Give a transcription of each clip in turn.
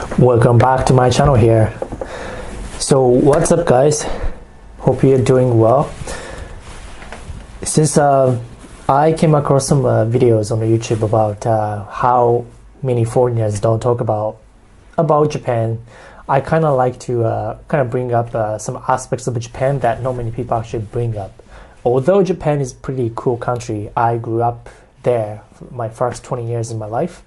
Welcome back to my channel here. So what's up guys, hope you're doing well. Since I came across some videos on YouTube about how many foreigners don't talk about Japan, I kind of like to bring up some aspects of Japan that not many people actually bring up. Although Japan is a pretty cool country, I grew up there for my first 20 years in my life.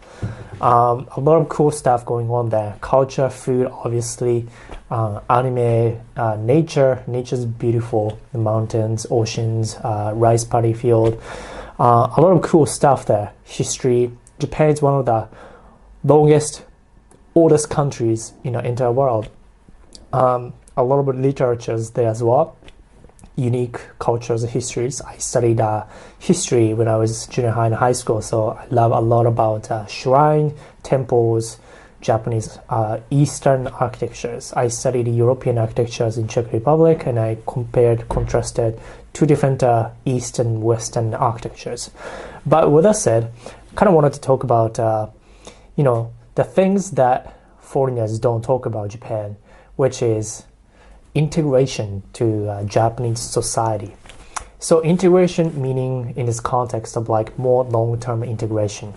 A lot of cool stuff going on there. Culture, food, obviously, anime, nature's beautiful, the mountains, oceans, rice paddy field, a lot of cool stuff there. History. Japan is one of the oldest countries in the entire world. A lot of literatures there as well. Unique cultures and histories. I studied history when I was junior high and high school, so I love a lot about shrine, temples, Japanese Eastern architectures. I studied European architectures in Czech Republic, and I contrasted two different East and Western architectures. But with that said, I kind of wanted to talk about the things that foreigners don't talk about Japan, which is integration to Japanese society. So integration meaning in this context of like more long-term integration.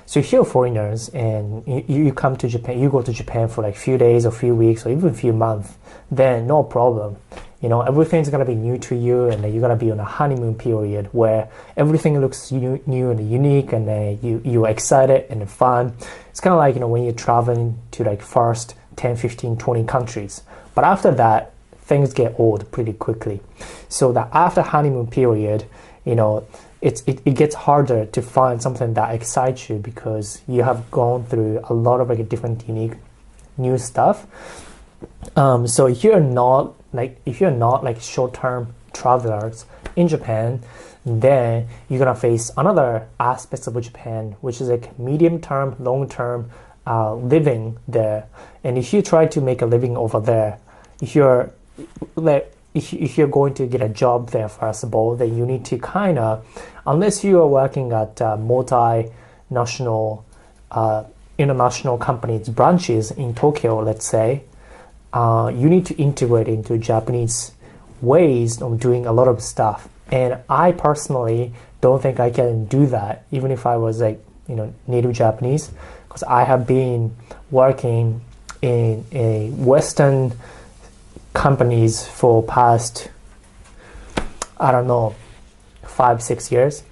So if you're foreigners and you come to Japan, you go to Japan for like few days or few weeks or even a few months, then no problem. Everything's gonna be new to you, and you're gonna be on a honeymoon period where everything looks new and unique, and you're excited and fun. It's kind of like when you're traveling to like first 10, 15, 20 countries. But after that, things get old pretty quickly. So that after honeymoon period, it gets harder to find something that excites you because you have gone through a lot of like different unique new stuff. So if you're not like short-term travelers in Japan, then you're gonna face another aspects of Japan, which is like medium-term, long-term living there. And if you try to make a living over there, if you're going to get a job there, first of all, then you need to unless you are working at multinational, international companies branches in Tokyo, let's say, you need to integrate into Japanese ways of doing a lot of stuff. And I personally don't think I can do that, even if I was native Japanese, because I have been working in a Western companies for past 5-6 years.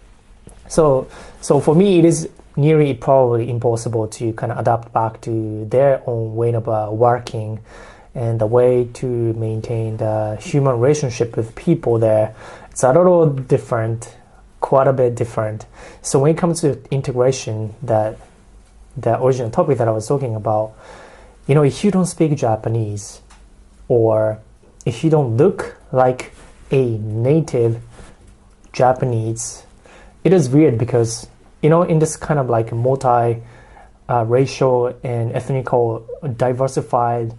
So for me, it is nearly probably impossible to adapt back to their own way of working and the way to maintain the human relationship with people there. It's a little different, quite a bit different. So when it comes to integration, the original topic that I was talking about, if you don't speak Japanese, or if you don't look like a native Japanese, it is weird because, in this kind of like multi-racial and ethnical diversified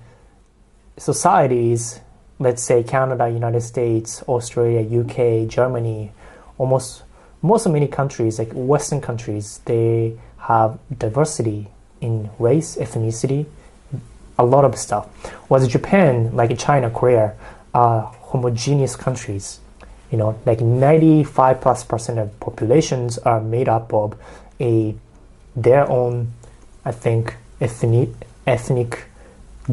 societies, let's say Canada, United States, Australia, UK, Germany, most of many countries, like Western countries, they have diversity in race, ethnicity, a lot of stuff. Whereas Japan, like China, Korea, are homogeneous countries. Like 95+% of populations are made up of their own, I think, ethnic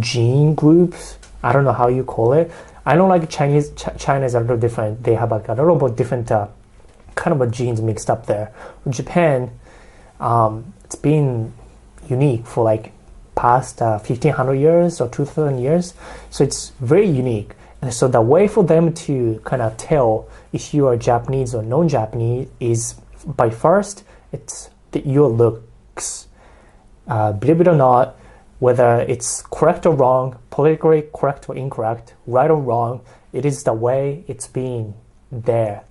gene groups. I don't know how you call it. I know like China is a little different. They have like a little bit different kind of genes mixed up there. Japan, it's been unique for like past 1500 years or 2000 years, so it's very unique. And so the way for them to tell if you are Japanese or non-Japanese is by first it's your looks. Believe it or not, whether it's correct or wrong, politically correct or incorrect, right or wrong, it is the way it's been there.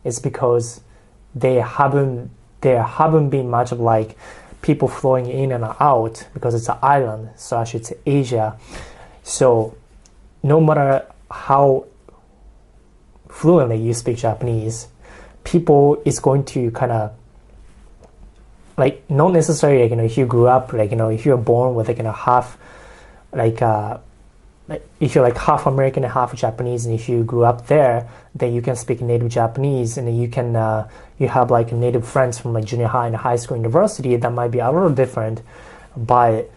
It's because there haven't been much of like people flowing in and out, because it's an island, so I should say Asia. So no matter how fluently you speak Japanese, people is going to like not necessarily if you grew up if you're born with half if you're like half American and half Japanese, and if you grew up there, then you can speak native Japanese, and then you have like native friends from like junior high and high school, university. That might be a little different, but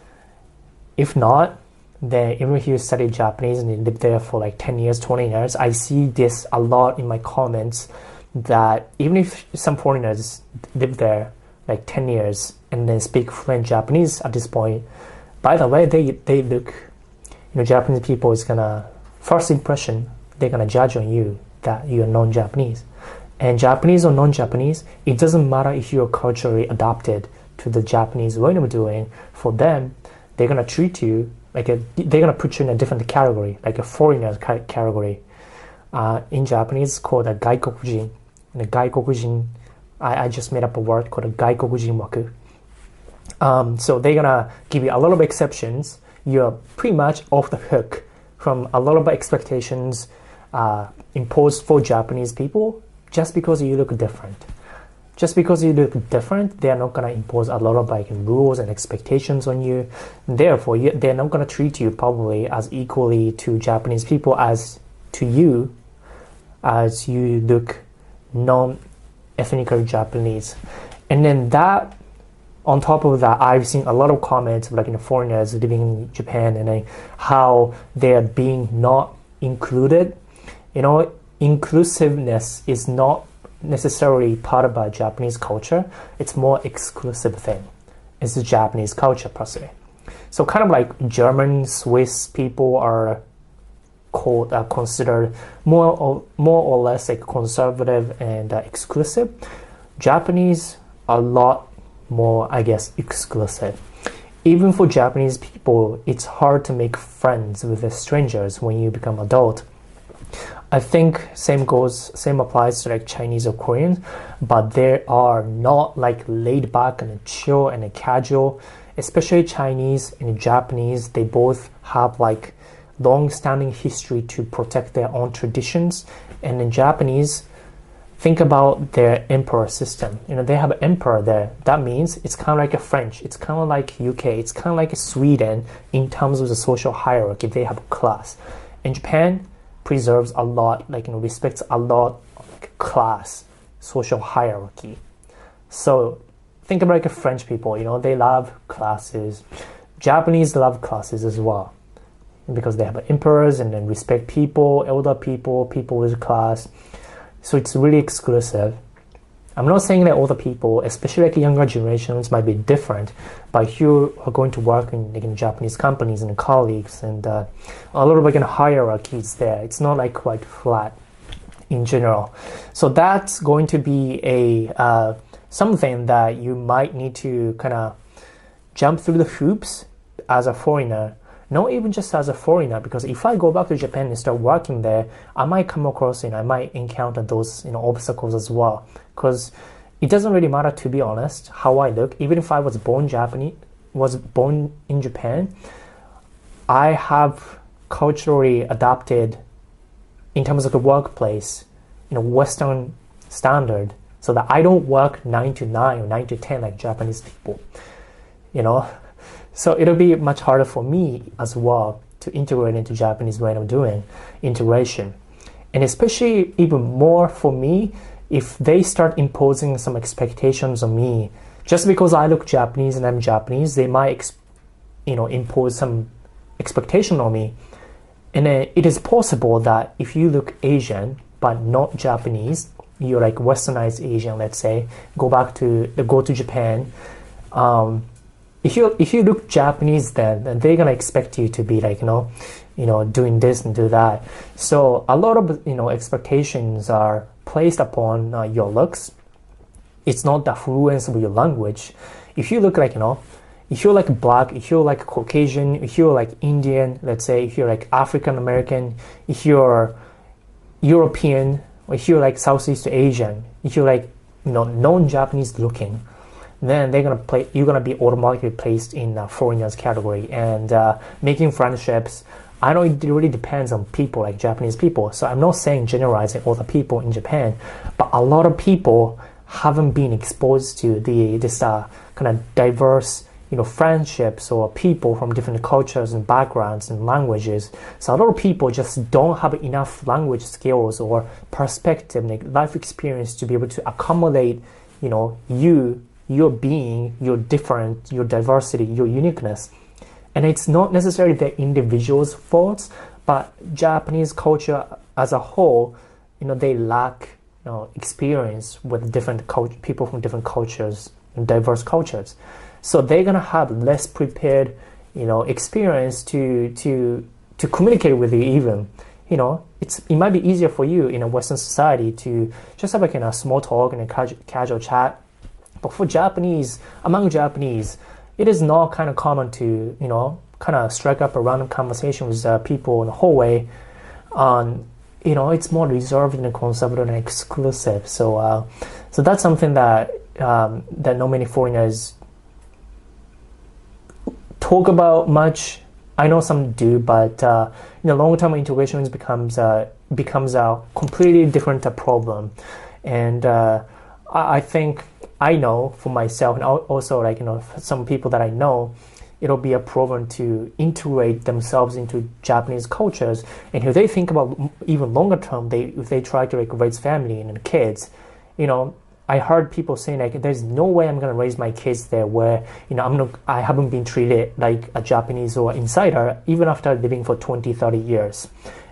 if not, then even if you study Japanese and you live there for like 10 years, 20 years, I see this a lot in my comments, that even if some foreigners live there like 10 years and then speak fluent Japanese at this point, by the way, they look, Japanese people is gonna, first impression, they're gonna judge on you that you're non-Japanese. And Japanese or non-Japanese, it doesn't matter if you're culturally adapted to the Japanese way of doing. For them, they're gonna treat you they're gonna put you in a different category, like a foreigner category. In Japanese, it's called a gaikokujin. And a gaikokujin, I just made up a word called a gaikokujin waku. So they're gonna give you a lot of exceptions. You're pretty much off the hook from a lot of expectations imposed for Japanese people just because you look different. Just because you look different, they're not going to impose a lot of rules and expectations on you. Therefore, they're not going to treat you probably as equally to Japanese people as to you, as you look non-ethnically Japanese. And then that, on top of that, I've seen a lot of comments of foreigners living in Japan and how they're being not included. Inclusiveness is not necessarily part of our Japanese culture. It's more exclusive thing. It's the Japanese culture per se. So kind of like German, Swiss people are considered more or less like conservative and exclusive. Japanese are a lot more, I guess, exclusive. Even for Japanese people, it's hard to make friends with the strangers when you become adult. I think same applies to like Chinese or Koreans, but they are not like laid back and chill and casual. Especially Chinese and Japanese, they both have like long-standing history to protect their own traditions. And in Japanese, think about their emperor system. They have an emperor there. That means it's kind of like a French. It's kind of like UK. It's kind of like Sweden in terms of the social hierarchy. They have a class. In Japan, preserves a lot, respects a lot class, social hierarchy. So think about French people, they love classes. Japanese love classes as well, because they have emperors and then respect people, elder people, people with class. So it's really exclusive. I'm not saying that older people, especially younger generations, might be different, but if you are going to work in Japanese companies and colleagues, and a lot of hierarchies there, it's not quite flat in general. So that's going to be a something that you might need to kind of jump through the hoops as a foreigner. Not even just as a foreigner, because if I go back to Japan and start working there, I might come across, I might encounter those, obstacles as well. Because it doesn't really matter, to be honest, how I look. Even if I was born in Japan, I have culturally adapted in terms of the workplace, Western standard, so that I don't work 9 to 9 or 9 to 10 like Japanese people, So it'll be much harder for me as well to integrate into Japanese way of doing integration. And especially even more for me, if they start imposing some expectations on me, just because I look Japanese and I'm Japanese, they might, impose some expectation on me. And it is possible that if you look Asian, but not Japanese, you're Westernized Asian, let's say, go to Japan, if you look Japanese, then they're gonna expect you to be doing this and do that. So a lot of expectations are placed upon your looks. It's not the fluence of your language. If you look if you're black, if you're Caucasian, if you're Indian, let's say, if you're African American, if you're European, or if you're Southeast Asian, if you're non-Japanese looking, then you're gonna be automatically placed in the foreigners category. And making friendships, I know it really depends on people, like Japanese people. So I'm not saying generalizing all the people in Japan, but a lot of people haven't been exposed to this kind of diverse friendships or people from different cultures and backgrounds and languages. So a lot of people just don't have enough language skills or perspective, like life experience, to be able to accommodate, your being, your different, your diversity, your uniqueness. And it's not necessarily the individual's faults, but Japanese culture as a whole, they lack experience with different people from different cultures and diverse cultures. So they're gonna have less prepared, experience to communicate with you even. It might be easier for you in a Western society to just have a small talk and a casual chat. But for among Japanese, it is not kind of common to, kind of strike up a random conversation with people in the hallway. It's more reserved and conservative and exclusive. So that's something that not many foreigners talk about much. I know some do, but long-term integration becomes a completely different problem. And I think I know for myself, and also some people that I know, it'll be a problem to integrate themselves into Japanese cultures. And if they think about even longer term, if they try to raise family and kids, I heard people saying there's no way I'm gonna raise my kids there where I haven't been treated like a Japanese or insider even after living for 20, 30 years.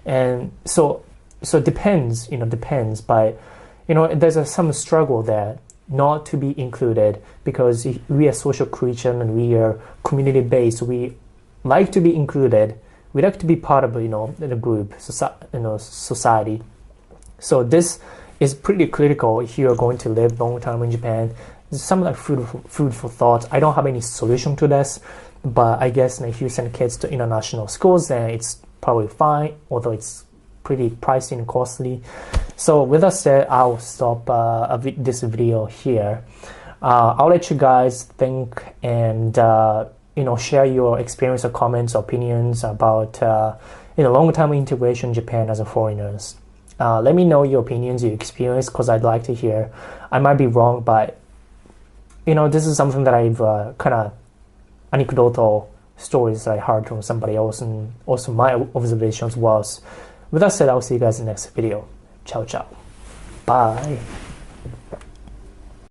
And so it depends, but there's some struggle there not to be included, because we are social creature and we are community based. We like to be included. We like to be part of the group, society. So this is pretty critical if you are going to live long term in Japan. Some food for thought. I don't have any solution to this, but I guess if you send kids to international schools, then it's probably fine, although it's pretty pricey and costly. So with that said, I'll stop this video here. I'll let you guys think and share your experience or comments, opinions about long-term integration in Japan as a foreigners. Let me know your opinions, your experience, because I'd like to hear. I might be wrong, but this is something that I've kind of anecdotal stories that I heard from somebody else, and also my observations was. With that said, I'll see you guys in the next video. Ciao, ciao. Bye.